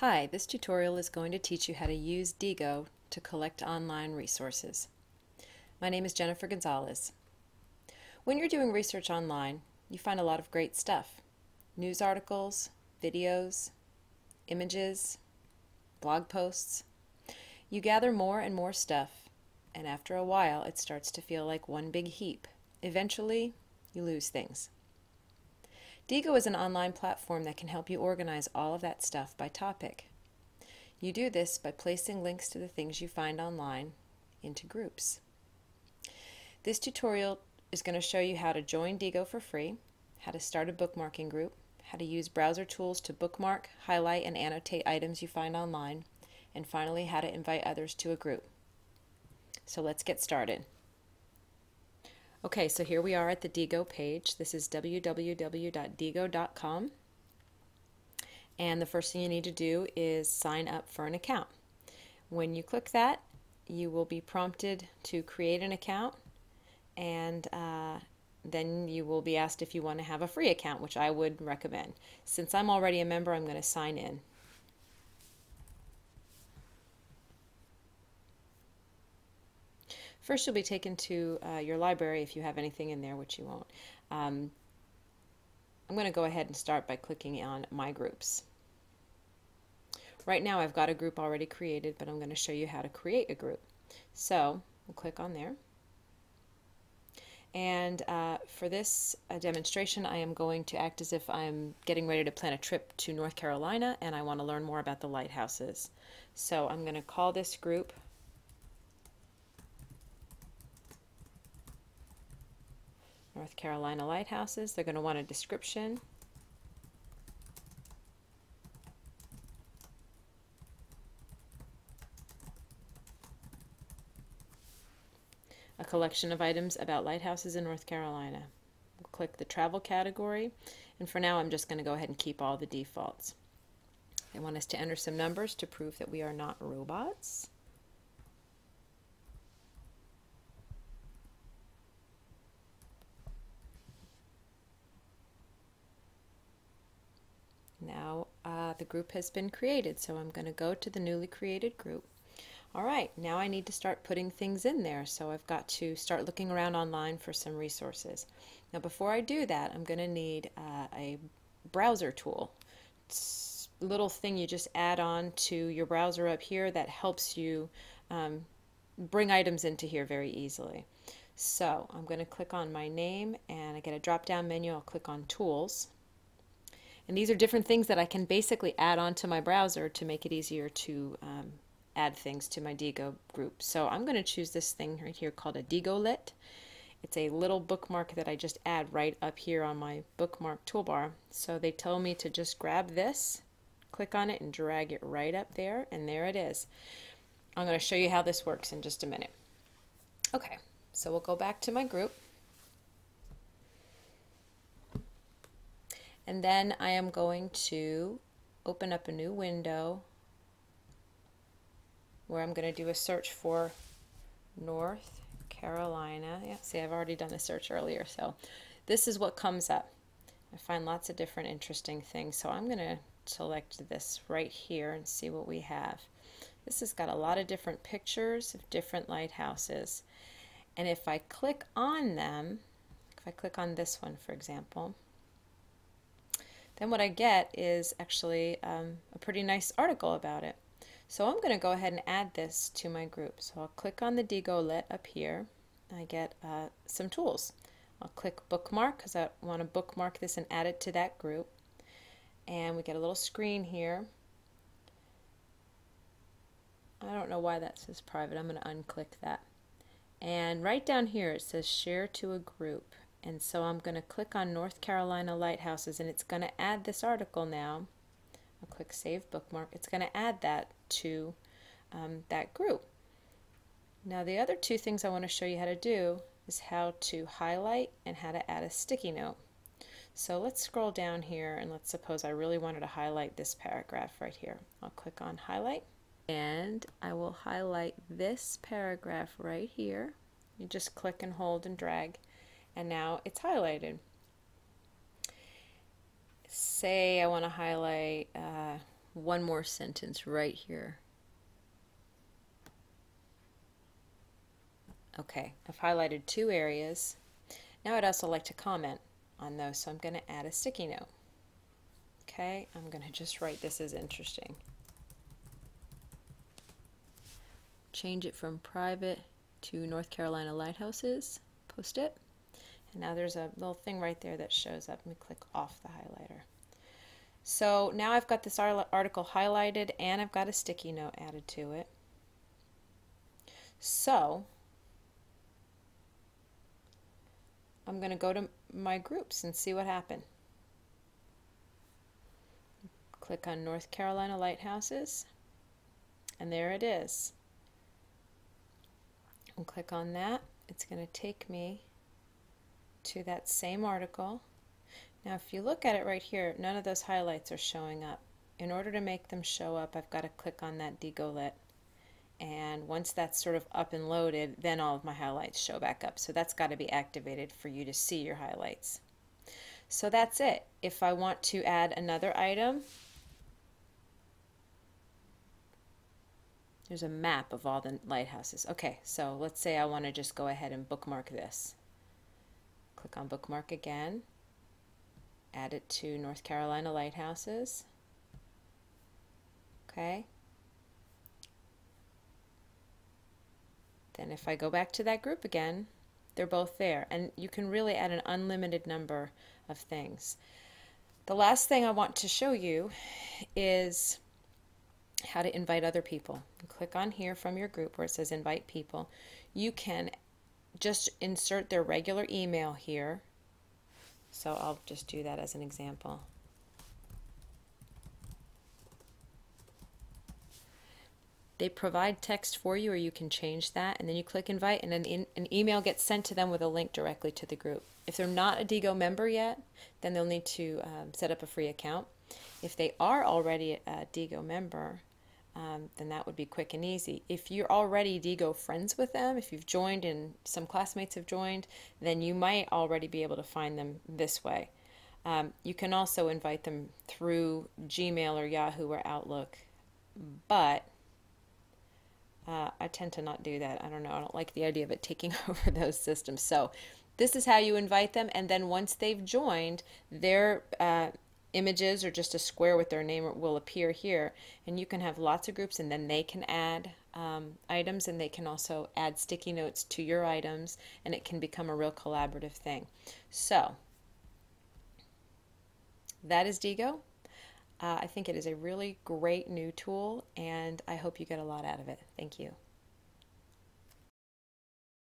Hi, this tutorial is going to teach you how to use Diigo to collect online resources. My name is Jennifer Gonzalez. When you're doing research online, you find a lot of great stuff. News articles, videos, images, blog posts. You gather more and more stuff, and after a while it starts to feel like one big heap. Eventually, you lose things. Diigo is an online platform that can help you organize all of that stuff by topic. You do this by placing links to the things you find online into groups. This tutorial is going to show you how to join Diigo for free, how to start a bookmarking group, how to use browser tools to bookmark, highlight, and annotate items you find online, and finally how to invite others to a group. So let's get started. Okay, so here we are at the Diigo page. This is www.diigo.com. And the first thing you need to do is sign up for an account. When you click that, you will be prompted to create an account, and then you will be asked if you want to have a free account, which I would recommend. Since I'm already a member, I'm going to sign in. First, you'll be taken to your library if you have anything in there, which you won't. I'm going to go ahead and start by clicking on My Groups. Right now I've got a group already created, but I'm going to show you how to create a group. So we'll click on there. And for this demonstration, I am going to act as if I'm getting ready to plan a trip to North Carolina and I want to learn more about the lighthouses. So I'm going to call this group North Carolina Lighthouses. They're going to want a description. A collection of items about lighthouses in North Carolina. We'll click the travel category, and for now I'm just going to go ahead and keep all the defaults. They want us to enter some numbers to prove that we are not robots. Now the group has been created, so I'm going to go to the newly created group. Alright, now I need to start putting things in there, so I've got to start looking around online for some resources. Now before I do that, I'm going to need a browser tool. It's a little thing you just add on to your browser up here that helps you bring items into here very easily. So I'm going to click on my name, and I get a drop-down menu. I'll click on Tools. And these are different things that I can basically add on to my browser to make it easier to add things to my Diigo group. So I'm going to choose this thing right here called a Diigolit. It's a little bookmark that I just add right up here on my bookmark toolbar. So they tell me to just grab this, click on it, and drag it right up there, and there it is. I'm going to show you how this works in just a minute. Okay, so we'll go back to my group. And then I am going to open up a new window where I'm going to do a search for North Carolina. Yeah, see, I've already done a search earlier, so this is what comes up. I find lots of different interesting things, so I'm going to select this right here and see what we have. This has got a lot of different pictures of different lighthouses, and if I click on them, if I click on this one for example, then what I get is actually a pretty nice article about it. So I'm going to go ahead and add this to my group. So I'll click on the Diigolit up here. I get some tools. I'll click bookmark because I want to bookmark this and add it to that group. And we get a little screen here. I don't know why that says private. I'm going to unclick that. And right down here it says share to a group. And so I'm going to click on North Carolina Lighthouses, and it's going to add this article now. I'll click Save Bookmark. It's going to add that to that group. Now the other two things I want to show you how to do is how to highlight and how to add a sticky note. So let's scroll down here, and let's suppose I really wanted to highlight this paragraph right here. I'll click on Highlight, and I will highlight this paragraph right here. You just click and hold and drag, and now it's highlighted. Say I want to highlight one more sentence right here. Okay, I've highlighted 2 areas. Now I'd also like to comment on those, so I'm going to add a sticky note. Okay, I'm going to just write this as interesting. Change it from private to North Carolina Lighthouses, post it. And now there's a little thing right there that shows up. Let me click off the highlighter. So now I've got this article highlighted and I've got a sticky note added to it. So I'm going to go to my groups and see what happened. Click on North Carolina Lighthouses, and there it is. And click on that. It's going to take me to that same article. Now if you look at it right here, none of those highlights are showing up. In order to make them show up, I've got to click on that DigoLit. And once that's sort of up and loaded, then all of my highlights show back up. So that's got to be activated for you to see your highlights. So that's it. If I want to add another item, there's a map of all the lighthouses. Okay, so let's say I want to just go ahead and bookmark this. Click on bookmark again. Add it to North Carolina Lighthouses. Okay. Then if I go back to that group again, they're both there. And you can really add an unlimited number of things. The last thing I want to show you is how to invite other people. Click on here from your group where it says invite people. You can just insert their regular email here. So I'll just do that as an example. They provide text for you, or you can change that, and then you click invite, and then an email gets sent to them with a link directly to the group. If they're not a Digo member yet, then they'll need to set up a free account. If they are already a Digo member, then that would be quick and easy. If you're already Digo friends with them, if you've joined and some classmates have joined, then you might already be able to find them this way. You can also invite them through Gmail or Yahoo or Outlook, but I tend to not do that. I don't know. I don't like the idea of it taking over those systems. So this is how you invite them, and then once they've joined, their images or just a square with their name will appear here, and you can have lots of groups, and then they can add items, and they can also add sticky notes to your items, and it can become a real collaborative thing. So that is Digo. I think it is a really great new tool, and I hope you get a lot out of it. Thank you.